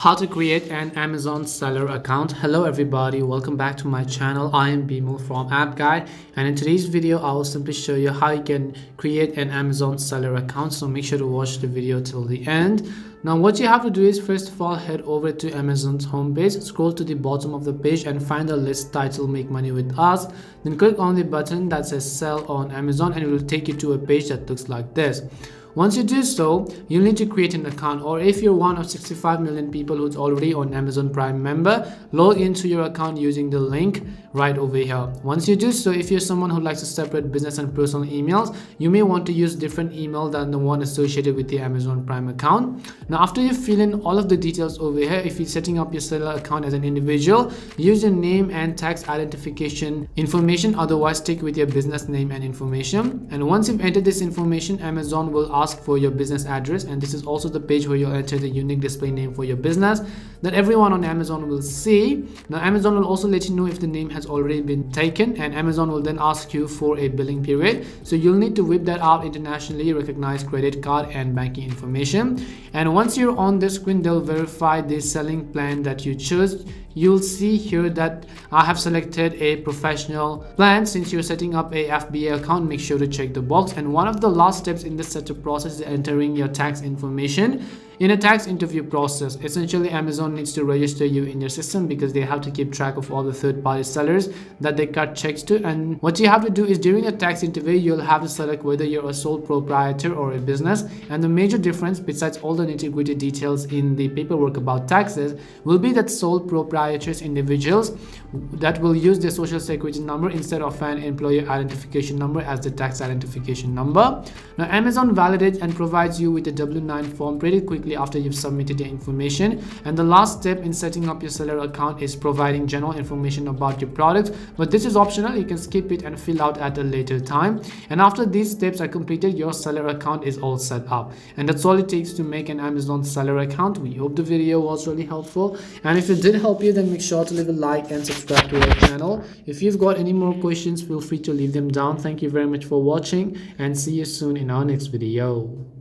How to create an Amazon seller account. Hello everybody, welcome back to my channel. I am Bimo from App Guide, and in today's video I will simply show you how you can create an Amazon seller account. So make sure to watch the video till the end. Now what you have to do is first of all head over to Amazon's homepage, scroll to the bottom of the page and find the list titled Make Money with Us. Then click on the button that says Sell on Amazon and it will take you to a page that looks like this. Once you do so, you'll need to create an account, or if you're one of 65 million people who's already on Amazon Prime member, log into your account using the link right over here. Once you do so, if you're someone who likes to separate business and personal emails, you may want to use different email than the one associated with the Amazon Prime account. Now after you fill in all of the details over here, if you're setting up your seller account as an individual, use your name and tax identification information, otherwise stick with your business name and information. And once you've entered this information, Amazon will ask for your business address, and this is also the page where you'll enter the unique display name for your business that everyone on Amazon will see. Now Amazon will also let you know if the name has already been taken, and Amazon will then ask you for a billing period, so you'll need to whip that out internationally recognized credit card and banking information. And once you're on the screen, they'll verify the selling plan that you chose. You'll see here that I have selected a professional plan. Since you're setting up a FBA account, make sure to check the box. And one of the last steps in the setup process is entering your tax information. In a tax interview process, essentially Amazon needs to register you in their system because they have to keep track of all the third-party sellers that they cut checks to. And what you have to do is during a tax interview, you'll have to select whether you're a sole proprietor or a business. And the major difference, besides all the nitty-gritty details in the paperwork about taxes, will be that sole proprietors individuals that will use their social security number instead of an employer identification number as the tax identification number. Now Amazon validates and provides you with a W-9 form pretty quickly after you've submitted your information. And the last step in setting up your seller account is providing general information about your product, but this is optional. You can skip it and fill out at a later time. And after these steps are completed, your seller account is all set up, and that's all it takes to make an Amazon seller account. We hope the video was really helpful, and if it did help you, then make sure to leave a like and subscribe to our channel. If you've got any more questions, feel free to leave them down. Thank you very much for watching, and see you soon in our next video.